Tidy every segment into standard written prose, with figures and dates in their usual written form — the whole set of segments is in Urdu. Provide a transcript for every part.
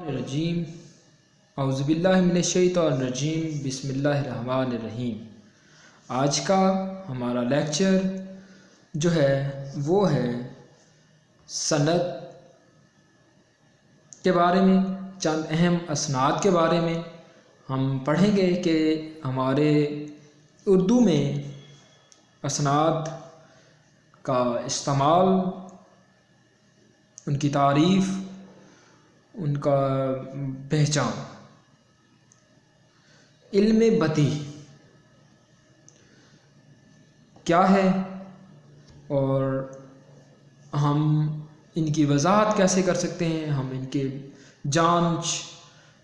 الرجیم اعوذ باللہ من الشیطان الرجیم بسم اللہ الرحمن الرحیم۔ آج کا ہمارا لیکچر جو ہے وہ ہے سند کے بارے میں، چند اہم اسناد کے بارے میں ہم پڑھیں گے کہ ہمارے اردو میں اسناد کا استعمال، ان کی تعریف، ان کا پہچان۔ علم بدیع کیا ہے اور ہم ان کی وضاحت کیسے کر سکتے ہیں، ہم ان کے جانچ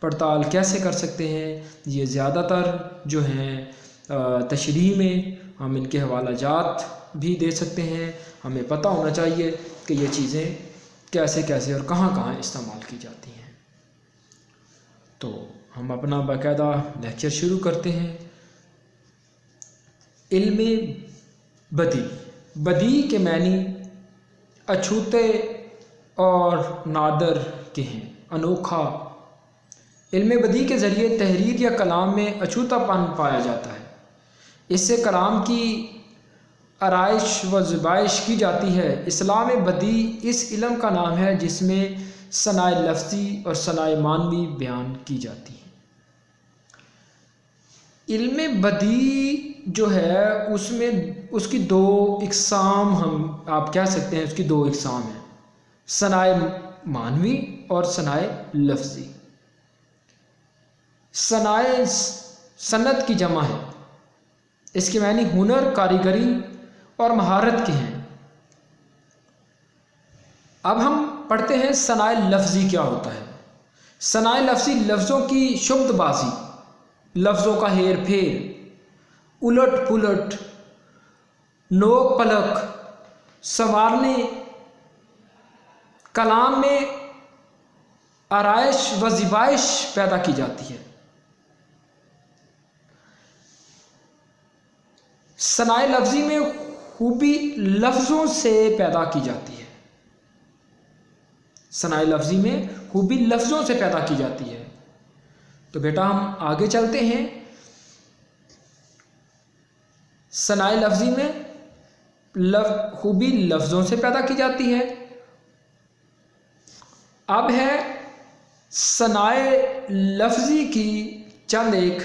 پڑتال کیسے کر سکتے ہیں، یہ زیادہ تر جو ہیں تشریح میں ہم ان کے حوالہ جات بھی دے سکتے ہیں۔ ہمیں پتہ ہونا چاہیے کہ یہ چیزیں کیسے کیسے اور کہاں کہاں استعمال کی جاتی ہیں۔ تو ہم اپنا باقاعدہ لیکچر شروع کرتے ہیں۔ علم بدیع، بدیع کے معنی اچھوتے اور نادر کے ہیں، انوکھا۔ علم بدیع کے ذریعے تحریر یا کلام میں اچھوتا پن پایا جاتا ہے۔ اس سے کلام کی آرائش و زیبائش کی جاتی ہے۔ اصطلاح بدیع اس علم کا نام ہے جس میں صنائع لفظی اور صنائع معنوی بیان کی جاتی ہیں۔ علم بدیع جو ہے اس کی دو اقسام، آپ کہہ سکتے ہیں اس کی دو اقسام ہیں، صنائع معنوی اور صنائع لفظی۔ صنائع صنعت کی جمع ہے، اس کے معنی ہنر، کاریگری اور مہارت کے ہیں۔ اب ہم پڑھتے ہیں صنائع لفظی کیا ہوتا ہے۔ صنائع لفظی لفظوں کی شبد بازی، لفظوں کا ہیر پھیر، الٹ پلٹ، نوک پلک، سنوارنے، کلام میں آرائش و زیبائش پیدا کی جاتی ہے۔ صنائع لفظی میں خوبی لفظوں سے پیدا کی جاتی ہے۔ صنائع لفظی میں خوبی لفظوں سے پیدا کی جاتی ہے۔ تو بیٹا ہم آگے چلتے ہیں۔ صنائع لفظی میں خوبی لفظوں سے پیدا کی جاتی ہے۔ اب ہے صنائع لفظی کی چند ایک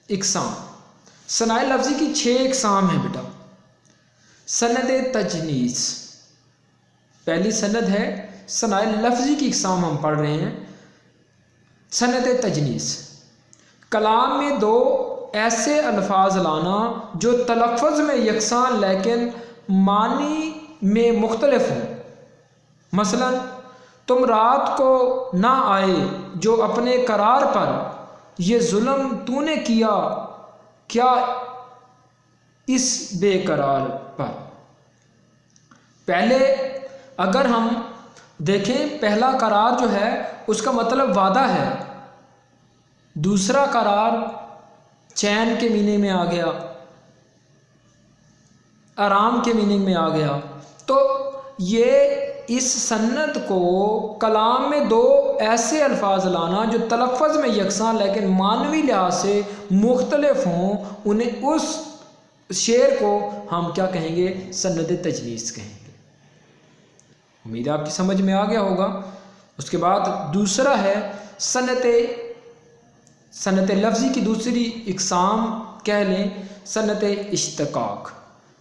اقسام۔ صنائع لفظی کی 6 اقسام ہیں بیٹا۔ سند تجنیس پہلی سند ہے۔ صنائع لفظی کی اقسام ہم پڑھ رہے ہیں۔ سند تجنیس، کلام میں دو ایسے الفاظ لانا جو تلفظ میں یکساں لیکن معنی میں مختلف ہوں۔ مثلا تم رات کو نہ آئے جو اپنے قرار پر، یہ ظلم تو نے کیا کیا اس بے قرار پر۔ پہلے اگر ہم دیکھیں، پہلا قرار جو ہے اس کا مطلب وعدہ ہے، دوسرا قرار چین کے معنی میں آ گیا، آرام کے معنی میں آ گیا۔ تو یہ اس سند کو کلام میں دو ایسے الفاظ لانا جو تلفظ میں یکساں لیکن معنوی لحاظ سے مختلف ہوں، انہیں اس شعر کو ہم کیا کہیں گے؟ سند تجنیس کہیں گے۔ امید ہے آپ کی سمجھ میں آ گیا ہوگا۔ اس کے بعد دوسرا ہے صنعت لفظی کی دوسری اقسام کہہ لیں صنعت اشتقاق،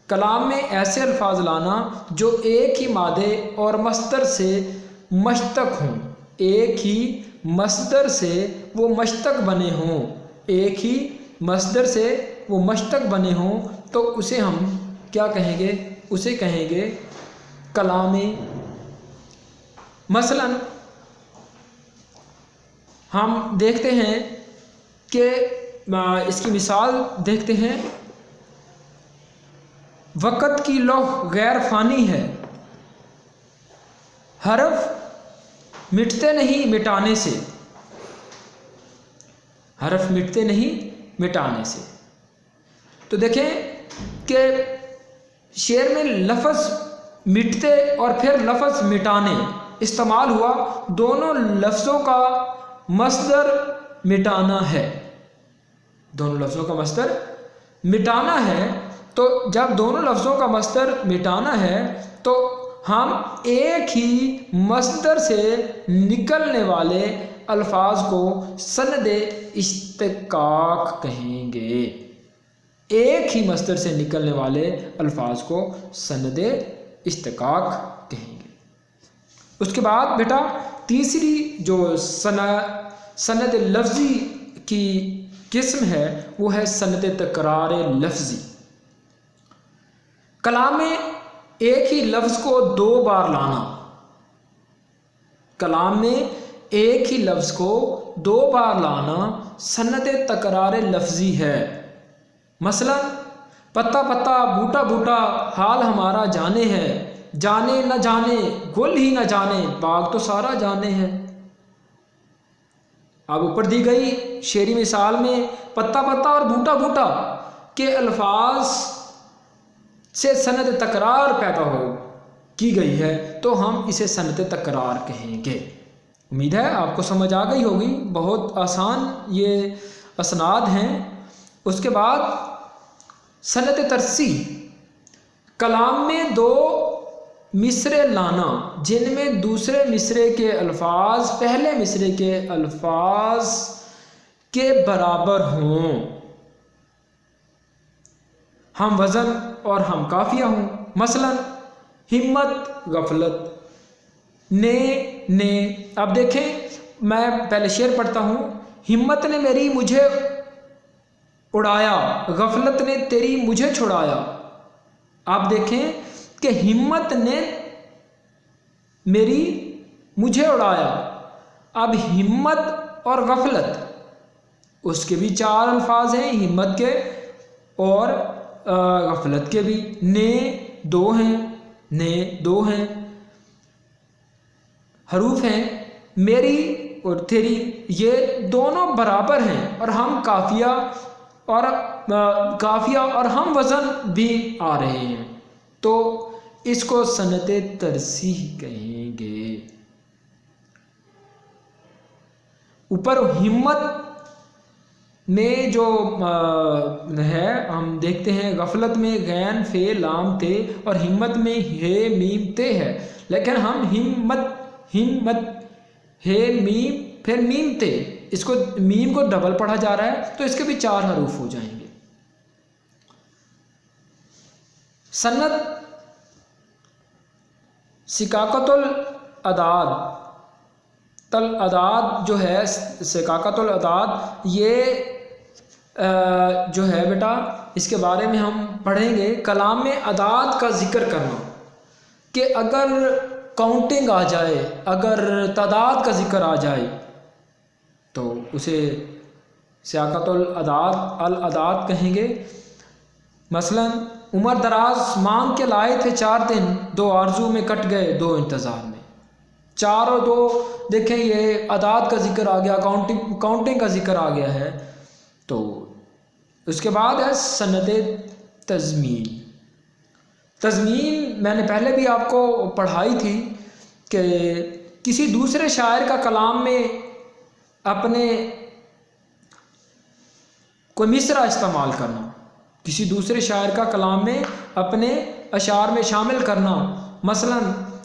کلام میں ایسے الفاظ لانا جو ایک ہی مادے اور مصدر سے مشتق ہوں، ایک ہی مصدر سے وہ مشتق بنے ہوں، ایک ہی مصدر سے وہ مشتق بنے ہوں، تو اسے ہم کیا کہیں گے؟ اسے کہیں گے کلامی۔ مثلا ہم دیکھتے ہیں کہ اس کی مثال دیکھتے ہیں، وقت کی لوح غیر فانی ہے، حرف مٹتے نہیں مٹانے سے، حرف مٹتے نہیں مٹانے سے۔ تو دیکھیں کہ شعر میں لفظ مٹتے اور پھر لفظ مٹانے استعمال ہوا، دونوں لفظوں کا مصدر مٹانا ہے، دونوں لفظوں کا مصدر مٹانا ہے، تو جب دونوں لفظوں کا مصدر مٹانا ہے تو ہم ایک ہی مصدر سے نکلنے والے الفاظ کو سند اشتقاق کہیں گے، ایک ہی مصدر سے نکلنے والے الفاظ کو سند اشتقاق کہیں گے۔ اس کے بعد بیٹا تیسری جو سند لفظی کی قسم ہے وہ ہے سند تکرار لفظی۔ کلام میں ایک ہی لفظ کو دو بار لانا، کلام میں ایک ہی لفظ کو دو بار لانا سند تکرار لفظی ہے۔ مثلا پتا پتا بوٹا بوٹا حال ہمارا جانے ہے، جانے نہ جانے گل ہی نہ جانے باغ تو سارا جانے ہے۔ اب اوپر دی گئی شعری مثال میں پتا پتا اور بوٹا بوٹا کے الفاظ سے سند تکرار پیدا کی گئی ہے تو ہم اسے سند تکرار کہیں گے۔ امید ہے آپ کو سمجھ آ گئی ہوگی، بہت آسان یہ اسناد ہیں۔ اس کے بعد سند ترسیح، کلام میں دو مصرے لانا جن میں دوسرے مصرے کے الفاظ پہلے مصرے کے الفاظ کے برابر ہوں، ہم وزن اور ہم قافیہ ہوں۔ مثلا ہمت غفلت، نے اب دیکھیں میں پہلے شعر پڑھتا ہوں۔ ہمت نے میری مجھے اڑایا، غفلت نے تیری مجھے چھڑایا۔ آپ دیکھیں کہ ہمت نے میری مجھے اڑایا، اب ہمت اور غفلت اس کے بھی چار الفاظ ہیں، ہمت کے اور غفلت کے بھی، نے دو ہیں، حروف ہیں، میری اور تیری یہ دونوں برابر ہیں، اور ہم قافیہ اور ہم وزن بھی آ رہے ہیں، تو اس کو سند ترسیح کہیں گے۔ اوپر ہمت میں جو ہے ہم دیکھتے ہیں غفلت میں غین فے لام تے اور ہمت میں ہے میم تے ہے، لیکن ہم ہمت ہے میم پھر میم تے، اس کو میم کو ڈبل پڑھا جا رہا ہے تو اس کے بھی چار حروف ہو جائیں گے۔ سند سکاکت الاداد جو ہے، سکاکت الاداد یہ جو ہے بیٹا اس کے بارے میں ہم پڑھیں گے۔ کلام میں اعداد کا ذکر کرنا کہ اگر کاؤنٹنگ آ جائے، اگر تعداد کا ذکر آ جائے تو اسے سیاقت الاداد کہیں گے۔ مثلا عمر دراز مانگ کے لائے تھے 4 دن، 2 آرزو میں کٹ گئے 2 انتظار میں۔ 4 اور 2 دیکھیں یہ اعداد کا ذکر آ گیا، کاؤنٹنگ کا ذکر آ گیا ہے۔ تو اس کے بعد ہے سند تضمین۔ تضمین میں نے پہلے بھی آپ کو پڑھائی تھی کہ کسی دوسرے شاعر کا کلام میں اپنے کوئی مصرع استعمال کرنا، کسی دوسرے شاعر کا کلام میں اپنے اشعار میں شامل کرنا۔ مثلا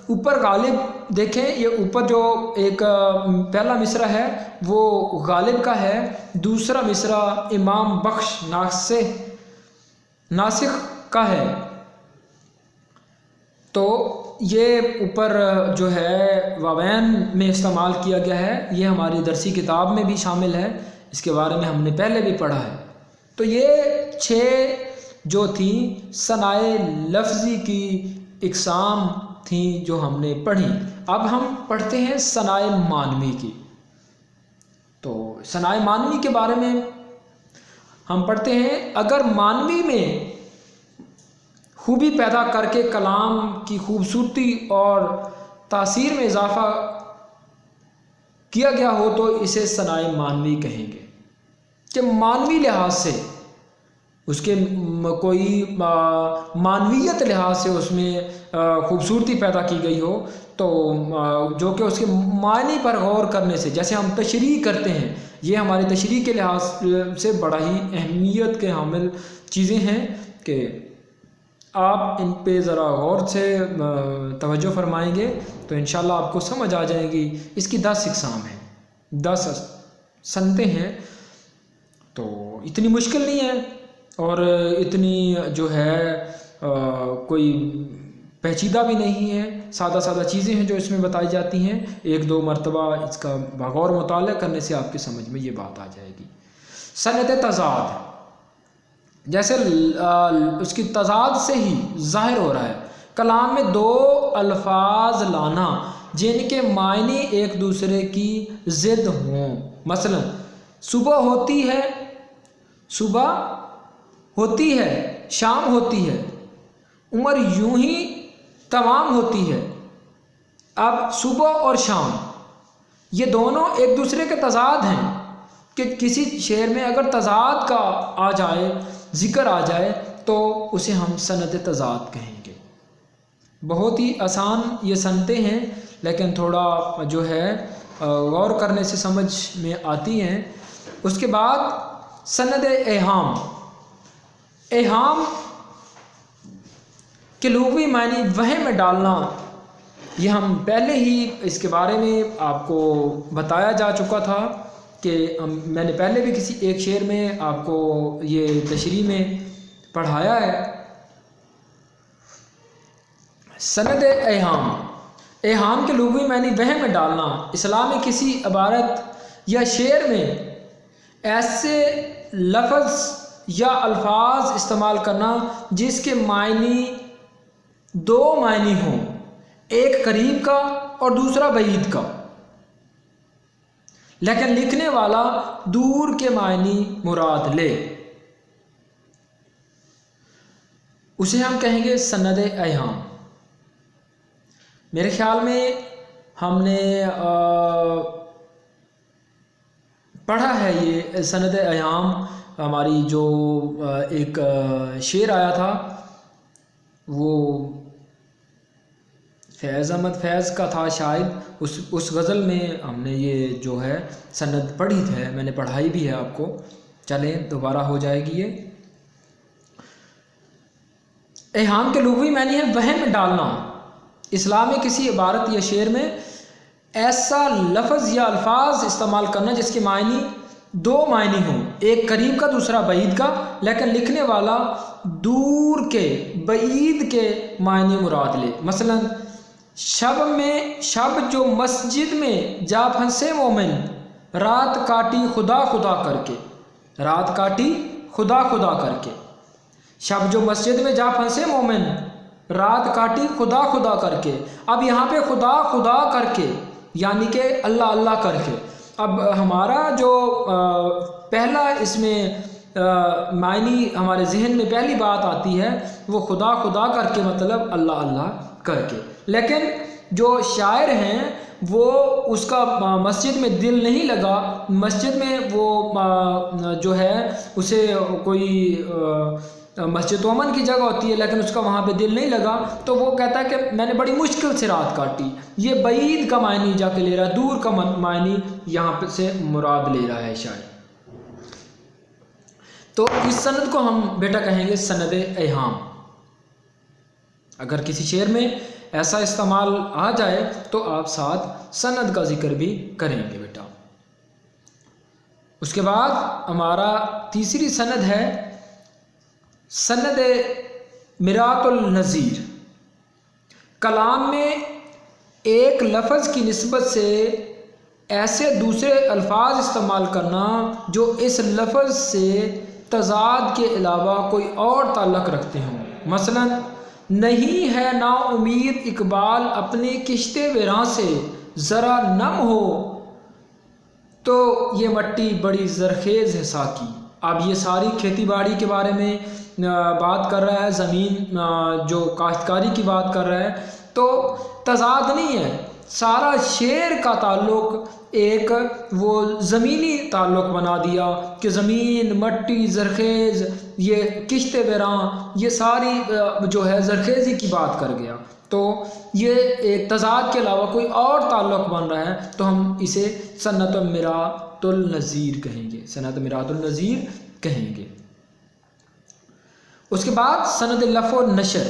اوپر غالب دیکھیں، یہ اوپر جو ایک پہلا مصرع ہے وہ غالب کا ہے، دوسرا مصرع امام بخش ناسخ کا ہے، تو یہ اوپر جو ہے واوین میں استعمال کیا گیا ہے، یہ ہماری درسی کتاب میں بھی شامل ہے، اس کے بارے میں ہم نے پہلے بھی پڑھا ہے۔ تو یہ 6 جو تھیں صنائع لفظی کی اقسام تھیں جو ہم نے پڑھی۔ اب ہم پڑھتے ہیں صنائع معنوی کی۔ تو صنائع معنوی کے بارے میں ہم پڑھتے ہیں، اگر معنوی میں خوبی پیدا کر کے کلام کی خوبصورتی اور تاثیر میں اضافہ کیا گیا ہو تو اسے صنائع معنوی کہیں گے، کہ معنوی لحاظ سے اس کے کوئی معنویت لحاظ سے اس میں خوبصورتی پیدا کی گئی ہو تو جو کہ اس کے معنی پر غور کرنے سے، جیسے ہم تشریح کرتے ہیں، یہ ہماری تشریح کے لحاظ سے بڑا ہی اہمیت کے حامل چیزیں ہیں کہ آپ ان پہ ذرا غور سے توجہ فرمائیں گے تو انشاءاللہ آپ کو سمجھ آ جائے گی۔ اس کی 10 اقسام ہیں، 10 سنتیں ہیں، تو اتنی مشکل نہیں ہے اور اتنی جو ہے کوئی پیچیدہ بھی نہیں ہے، سادہ سادہ چیزیں ہیں جو اس میں بتائی جاتی ہیں۔ 1-2 مرتبہ اس کا بغور مطالعہ کرنے سے آپ کی سمجھ میں یہ بات آ جائے گی۔ سند تضاد، جیسے اس کی تضاد سے ہی ظاہر ہو رہا ہے، کلام میں 2 الفاظ لانا جن کے معنی ایک دوسرے کی ضد ہوں۔ مثلا صبح ہوتی ہے، شام ہوتی ہے، عمر یوں ہی تمام ہوتی ہے۔ اب صبح اور شام یہ دونوں ایک دوسرے کے تضاد ہیں کہ کسی شعر میں اگر تضاد کا آ جائے، ذکر آ جائے تو اسے ہم سند تضاد کہیں گے۔ بہت ہی آسان یہ سنتیں ہیں، لیکن تھوڑا جو ہے غور کرنے سے سمجھ میں آتی ہیں۔ اس کے بعد سند ایہام کے لغوی معنی وہم میں ڈالنا، یہ ہم پہلے ہی اس کے بارے میں آپ کو بتایا جا چکا تھا کہ میں نے پہلے بھی کسی ایک شعر میں آپ کو یہ تشریح میں پڑھایا ہے۔ سند ایہام کے لغوی معنی وہم میں ڈالنا، اصطلاح میں کسی عبارت یا شعر میں ایسے لفظ یا الفاظ استعمال کرنا جس کے معنی 2 معنی ہوں، ایک قریب کا اور دوسرا بعید کا، لیکن لکھنے والا دور کے معنی مراد لے، اسے ہم کہیں گے سند ایہام۔ میرے خیال میں ہم نے پڑھا ہے یہ سند ایہام، ہماری جو ایک شعر آیا تھا وہ فیض احمد فیض کا تھا شاید، اس غزل میں ہم نے یہ جو ہے سند پڑھی ہے، میں نے پڑھائی بھی ہے آپ کو، چلیں دوبارہ ہو جائے گی یہ۔ ایہام کے لغوی معنی ہے وہم میں ڈالنا، اصطلاح میں کسی عبارت یا شعر میں ایسا لفظ یا الفاظ استعمال کرنا جس کے معنی 2 معنی ہوں، ایک قریب کا دوسرا بعید کا، لیکن لکھنے والا دور کے بعید کے معنی مراد لے۔ مثلا شب جو مسجد میں جا پھنسے مومن، رات کاٹی خدا خدا کر کے، رات کاٹی خدا خدا کر کے۔ شب جو مسجد میں جا پھنسے مومن، رات کاٹی خدا خدا کر کے۔ اب یہاں پہ خدا خدا کر کے یعنی کہ اللہ اللہ کر کے، اب ہمارا جو پہلا اس میں معنی ہمارے ذہن میں پہلی بات آتی ہے وہ خدا خدا کر کے، مطلب اللہ اللہ کر کے، لیکن جو شاعر ہیں وہ اس کا مسجد میں دل نہیں لگا، مسجد میں وہ جو ہے اسے کوئی مسجد امن کی جگہ ہوتی ہے لیکن اس کا وہاں پہ دل نہیں لگا، تو وہ کہتا ہے کہ میں نے بڑی مشکل سے رات کاٹی۔ یہ بعید کا معنی جا کے لے رہا ہے، دور کا معنی یہاں پہ سے مراد لے رہا ہے شاعر۔ تو اس سند کو ہم بیٹا کہیں گے سند ایہام۔ اگر کسی شعر میں ایسا استعمال آ جائے تو آپ ساتھ سند کا ذکر بھی کریں گے بیٹا۔ اس کے بعد ہمارا تیسری سند ہے سند مرات النظیر، کلام میں ایک لفظ کی نسبت سے ایسے دوسرے الفاظ استعمال کرنا جو اس لفظ سے تضاد کے علاوہ کوئی اور تعلق رکھتے ہوں۔ مثلا نہیں ہے نا امید اقبال اپنی کشتے ویراں سے، ذرا نم ہو تو یہ مٹی بڑی زرخیز ہے ساکی۔ اب یہ ساری کھیتی باڑی کے بارے میں بات کر رہا ہے، زمین جو کاشتکاری کی بات کر رہا ہے، تو تضاد نہیں ہے، سارا شعر کا تعلق ایک وہ زمینی تعلق بنا دیا کہ زمین، مٹی، زرخیز، یہ کشت ویراں، یہ ساری جو ہے زرخیزی کی بات کر گیا۔ تو یہ ایک تضاد کے علاوہ کوئی اور تعلق بن رہا ہے تو ہم اسے سنت مرات النظیر کہیں گے، سنت مرات النظیر کہیں گے۔ اس کے بعد سند لف و نشر،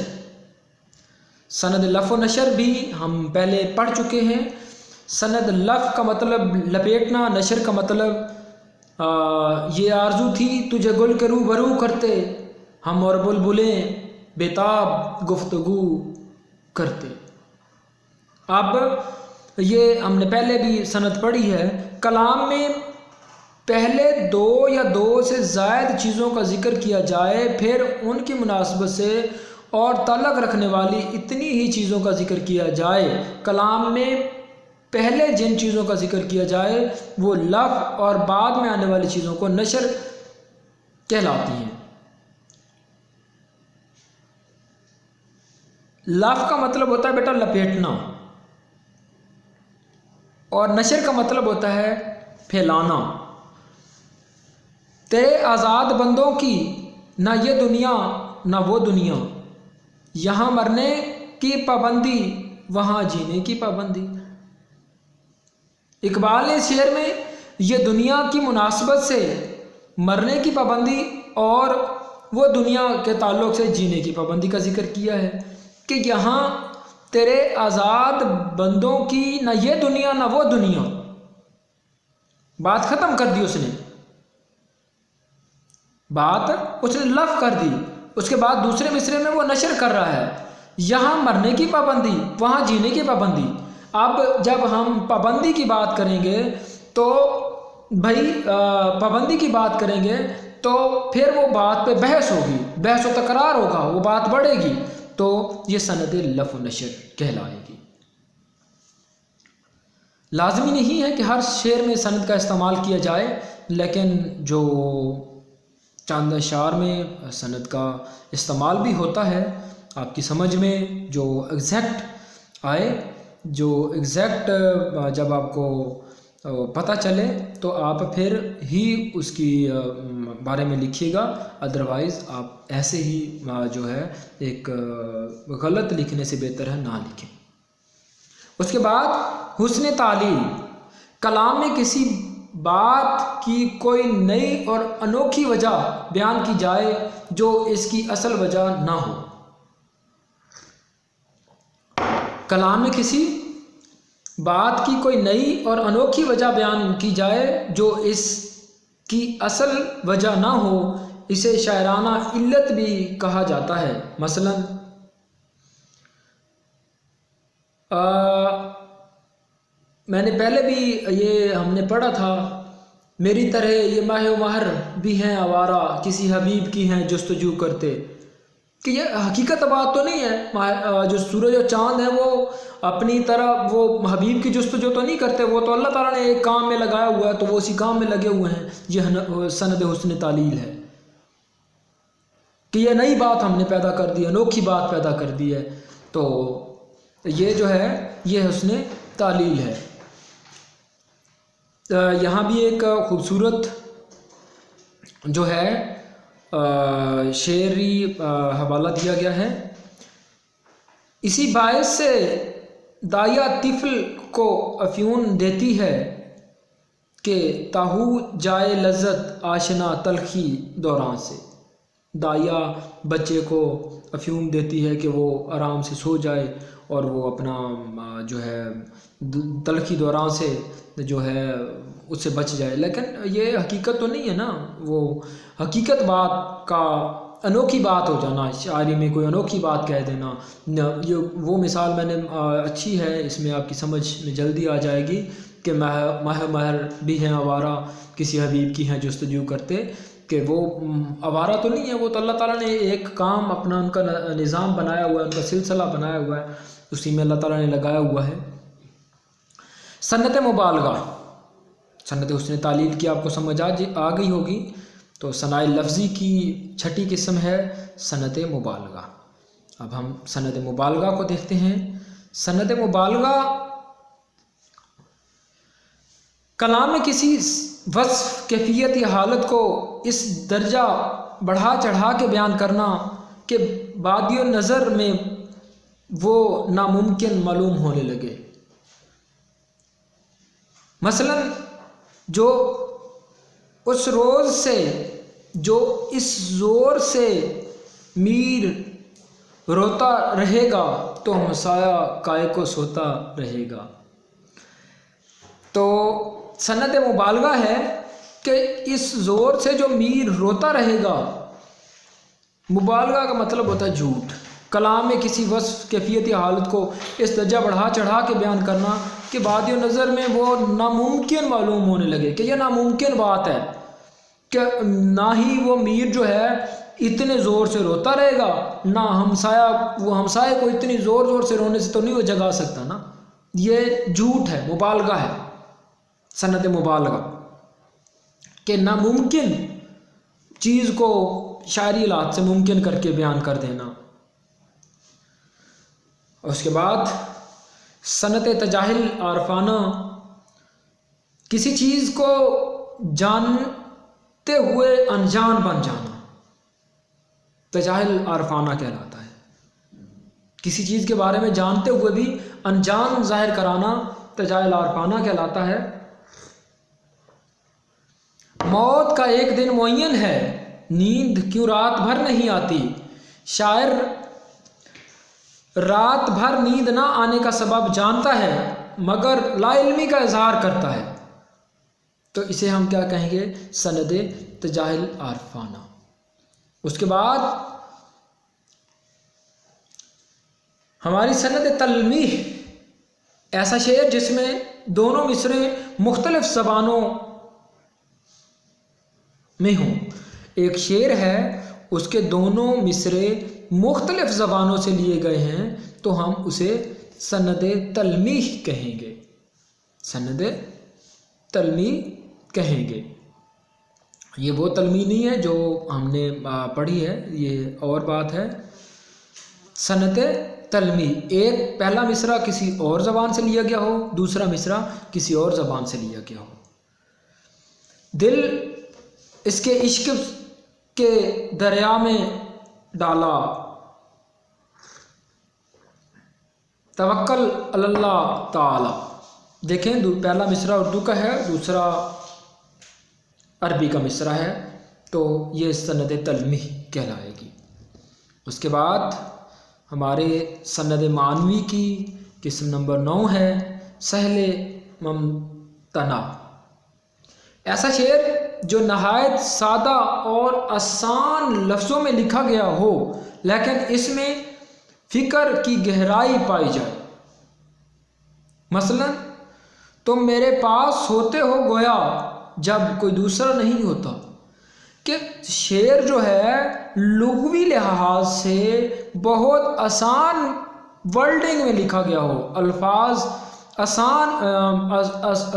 سند لف و نشر بھی ہم پہلے پڑھ چکے ہیں۔ سند لف کا مطلب لپیٹنا، نشر کا مطلب یہ آرزو تھی تجھے گل کے روبرو کرتے، ہم اور بلبلیں بےتاب گفتگو کرتے۔ اب یہ ہم نے پہلے بھی سند پڑھی ہے، کلام میں پہلے دو یا دو سے زائد چیزوں کا ذکر کیا جائے، پھر ان کی مناسبت سے اور تعلق رکھنے والی اتنی ہی چیزوں کا ذکر کیا جائے۔ کلام میں پہلے جن چیزوں کا ذکر کیا جائے وہ لف اور بعد میں آنے والی چیزوں کو نشر کہلاتی ہیں۔ لف کا مطلب ہوتا ہے بیٹا لپیٹنا، اور نشر کا مطلب ہوتا ہے پھیلانا۔ تیرے آزاد بندوں کی نہ یہ دنیا نہ وہ دنیا، یہاں مرنے کی پابندی وہاں جینے کی پابندی۔ اقبال نے اس شعر میں یہ دنیا کی مناسبت سے مرنے کی پابندی اور وہ دنیا کے تعلق سے جینے کی پابندی کا ذکر کیا ہے کہ یہاں تیرے آزاد بندوں کی نہ یہ دنیا نہ وہ دنیا۔ بات ختم کر دی اس نے، بات اس نے لف کر دی۔ اس کے بعد دوسرے مصرے میں وہ نشر کر رہا ہے، یہاں مرنے کی پابندی وہاں جینے کی پابندی۔ اب جب ہم پابندی کی بات کریں گے تو بھائی پابندی کی بات کریں گے تو پھر وہ بات پہ بحث ہوگی، بحث و تکرار ہوگا، وہ بات بڑھے گی، تو یہ سند لف و نشر کہلائے گی۔ لازمی نہیں ہے کہ ہر شعر میں سند کا استعمال کیا جائے، لیکن جو چند اشعار میں سند کا استعمال بھی ہوتا ہے، آپ کی سمجھ میں جو ایگزیکٹ آئے، جو ایگزیکٹ جب آپ کو پتہ چلے تو آپ پھر ہی اس کی بارے میں لکھیے گا، ادروائز آپ ایسے ہی جو ہے ایک غلط لکھنے سے بہتر ہے نہ لکھیں۔ اس کے بعد حسن تعلیل، کلام میں کسی بات کی کوئی نئی اور انوکھی وجہ بیان کی جائے جو اس کی اصل وجہ نہ ہو۔ کلام میں کسی بات کی کوئی نئی اور انوکھی وجہ بیان کی جائے جو اس کی اصل وجہ نہ ہو، اسے شاعرانہ علت بھی کہا جاتا ہے۔ مثلا میں نے پہلے بھی یہ ہم نے پڑھا تھا، میری طرح یہ ماہ و مہر بھی ہیں آوارہ، کسی حبیب کی ہیں جستجو کرتے، کہ یہ حقیقت بات تو نہیں ہے، جو سورج و چاند ہیں وہ اپنی طرح وہ حبیب کی جستجو تو نہیں کرتے، وہ تو اللہ تعالیٰ نے ایک کام میں لگایا ہوا ہے تو وہ اسی کام میں لگے ہوئے ہیں۔ یہ سند حسن تعلیل ہے کہ یہ نئی بات ہم نے پیدا کر دی، انوکھی بات پیدا کر دی ہے، تو یہ جو ہے یہ حسن تعلیل ہے۔ یہاں بھی ایک خوبصورت جو ہے شعری حوالہ دیا گیا ہے، اسی باعث سے دایا طفل کو افیون دیتی ہے کہ تاہو جائے لذت آشنا تلخی دوران سے۔ دایا بچے کو افیون دیتی ہے کہ وہ آرام سے سو جائے اور وہ اپنا جو ہے تلخی دوران سے جو ہے اس سے بچ جائے، لیکن یہ حقیقت تو نہیں ہے نا، وہ حقیقت بات کا انوکھی بات ہو جانا، شاعری میں کوئی انوکھی بات کہہ دینا، یہ وہ مثال میں نے اچھی ہے، اس میں آپ کی سمجھ میں جلدی آ جائے گی کہ ماہ مہر بھی ہیں آوارہ، کسی حبیب کی ہیں جستجو کرتے، کہ وہ آوارہ تو نہیں ہے، وہ تو اللہ تعالیٰ نے ایک کام اپنا ان کا نظام بنایا ہوا ہے، ان کا سلسلہ بنایا ہوا ہے، اسی میں اللہ تعالیٰ نے لگایا ہوا ہے۔ سنت مبالغہ، سنت حسن تعلیل کی آپ کو سمجھ آ گئی ہوگی، تو ثناء لفظی کی چھٹی قسم ہے سنت مبالغہ۔ اب ہم سنت مبالغہ کو دیکھتے ہیں۔ سنت مبالغہ کلام میں کسی وصف، کیفیت یا حالت کو اس درجہ بڑھا چڑھا کے بیان کرنا کہ بادی نظر میں وہ ناممکن معلوم ہونے لگے۔ مثلا جو اس روز سے جو اس زور سے میر روتا رہے گا تو ہمسایہ کائے کو سوتا رہے گا۔ تو سند مبالغہ ہے کہ اس زور سے جو میر روتا رہے گا، مبالغہ کا مطلب ہوتا ہے جھوٹ، کلام میں کسی وصف کیفیت یا حالت کو اس درجہ بڑھا چڑھا کے بیان کرنا کہ بادی و نظر میں وہ ناممکن معلوم ہونے لگے کہ یہ ناممکن بات ہے کہ نہ ہی وہ میر جو ہے اتنے زور سے روتا رہے گا، نہ ہمسائے کو اتنی زور سے رونے سے تو نہیں وہ جگا سکتا نا۔ یہ جھوٹ ہے، مبالغہ ہے، سند مبالغہ، کہ ناممکن چیز کو شاعری الہات سے ممکن کر کے بیان کر دینا۔ اس کے بعد صنعت تجاہل عارفانہ، کسی چیز کو جانتے ہوئے انجان بن جانا تجاہل عارفانہ کہلاتا ہے۔ کسی چیز کے بارے میں جانتے ہوئے بھی انجان ظاہر کرانا تجاہل عارفانہ کہلاتا ہے۔ موت کا ایک دن معین ہے، نیند کیوں رات بھر نہیں آتی؟ شاعر رات بھر نیند نہ آنے کا سبب جانتا ہے مگر لا علمی کا اظہار کرتا ہے، تو اسے ہم کیا کہیں گے؟ سند تجاہل عارفانہ۔ اس کے بعد ہماری سند تلمیح، ایسا شعر جس میں دونوں مصرے مختلف زبانوں میں ہوں۔ ایک شعر ہے اس کے دونوں مصرے مختلف زبانوں سے لیے گئے ہیں تو ہم اسے سند تلمیح کہیں گے، سند تلمیح کہیں گے۔ یہ وہ تلمیح نہیں ہے جو ہم نے پڑھی ہے، یہ اور بات ہے۔ سند تلمیح، ایک پہلا مصرع کسی اور زبان سے لیا گیا ہو، دوسرا مصرع کسی اور زبان سے لیا گیا ہو۔ دل اس کے عشق کے دریا میں ڈالا، توکل علی اللہ تعالی۔ دیکھیں پہلا مصرع اردو کا ہے، دوسرا عربی کا مصرع ہے، تو یہ سند تلمیح کہلائے گی۔ اس کے بعد ہمارے سند معنوی کی قسم نمبر 9 ہے سہل ممتنع، ایسا شعر جو نہایت سادہ اور آسان لفظوں میں لکھا گیا ہو لیکن اس میں فکر کی گہرائی پائی جائے۔ مثلا تم میرے پاس ہوتے ہو گویا جب کوئی دوسرا نہیں ہوتا، کہ شعر جو ہے لغوی لحاظ سے بہت آسان ورڈنگ میں لکھا گیا ہو، الفاظ آسان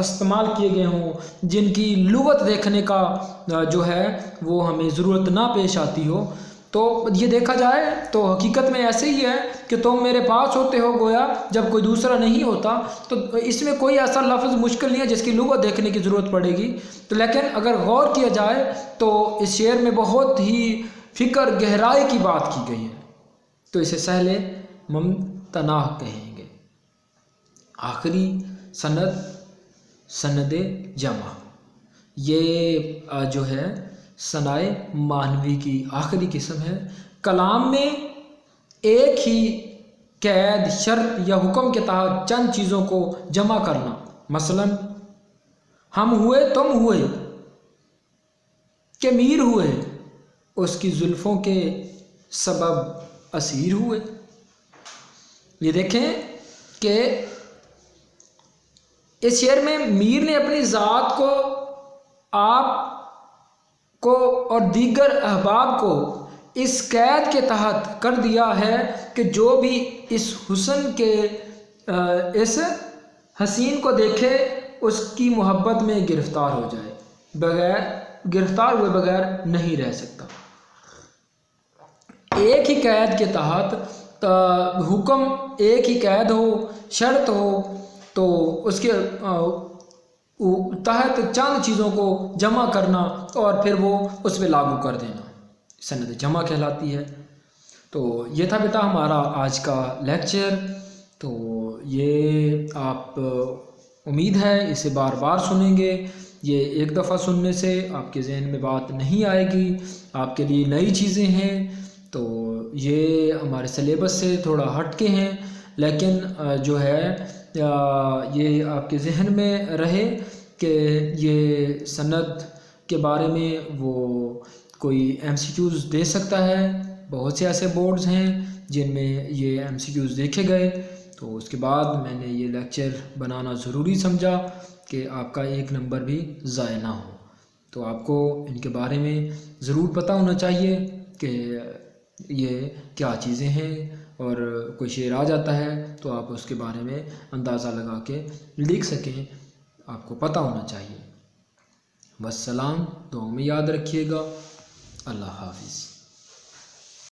استعمال کیے گئے ہوں، جن کی لغت دیکھنے کا جو ہے وہ ہمیں ضرورت نہ پیش آتی ہو، تو یہ دیکھا جائے تو حقیقت میں ایسے ہی ہے کہ تم میرے پاس ہوتے ہو گویا جب کوئی دوسرا نہیں ہوتا، تو اس میں کوئی ایسا لفظ مشکل نہیں ہے جس کی لغت دیکھنے کی ضرورت پڑے گی۔ تو لیکن اگر غور کیا جائے تو اس شعر میں بہت ہی فکر گہرائی کی بات کی گئی ہے، تو اسے سہل ممتنع کہیں گے۔ آخری سند جمع، یہ جو ہے ثنائے معنوی کی آخری قسم ہے۔ کلام میں ایک ہی قید، شرط یا حکم کے تحت چند چیزوں کو جمع کرنا، مثلا ہم ہوئے، تم ہوئے، کہ میر ہوئے، اس کی زلفوں کے سبب اسیر ہوئے۔ یہ دیکھیں کہ اس شعر میں میر نے اپنی ذات کو، آپ کو اور دیگر احباب کو اس قید کے تحت کر دیا ہے کہ جو بھی اس حسن کے اس حسین کو دیکھے اس کی محبت میں گرفتار ہو جائے، گرفتار ہوئے بغیر نہیں رہ سکتا۔ ایک ہی قید کے تحت حکم، ایک ہی قید ہو، شرط ہو، تو اس کے تحت چند چیزوں کو جمع کرنا اور پھر وہ اس پہ لاگو کر دینا، سند جمع کہلاتی ہے۔ تو یہ تھا بیٹا ہمارا آج کا لیکچر. تو یہ آپ امید ہے اسے بار بار سنیں گے. یہ ایک دفعہ سننے سے آپ کے ذہن میں بات نہیں آئے گی، آپ کے لیے نئی چیزیں ہیں. تو یہ ہمارے سلیبس سے تھوڑا ہٹ کے ہیں، لیکن جو ہے یہ آپ کے ذہن میں رہے کہ یہ سند کے بارے میں وہ کوئی ایم سی کیوز دے سکتا ہے. بہت سے ایسے بورڈز ہیں جن میں یہ ایم سی کیوز دیکھے گئے. تو اس کے بعد میں نے یہ لیکچر بنانا ضروری سمجھا کہ آپ کا ایک نمبر بھی ضائع نہ ہو. تو آپ کو ان کے بارے میں ضرور پتہ ہونا چاہیے کہ یہ کیا چیزیں ہیں، اور کوئی شعر آ جاتا ہے تو آپ اس کے بارے میں اندازہ لگا کے لکھ سکیں. آپ کو پتہ ہونا چاہیے. والسلام، دعاؤں میں یاد رکھیے گا. اللہ حافظ.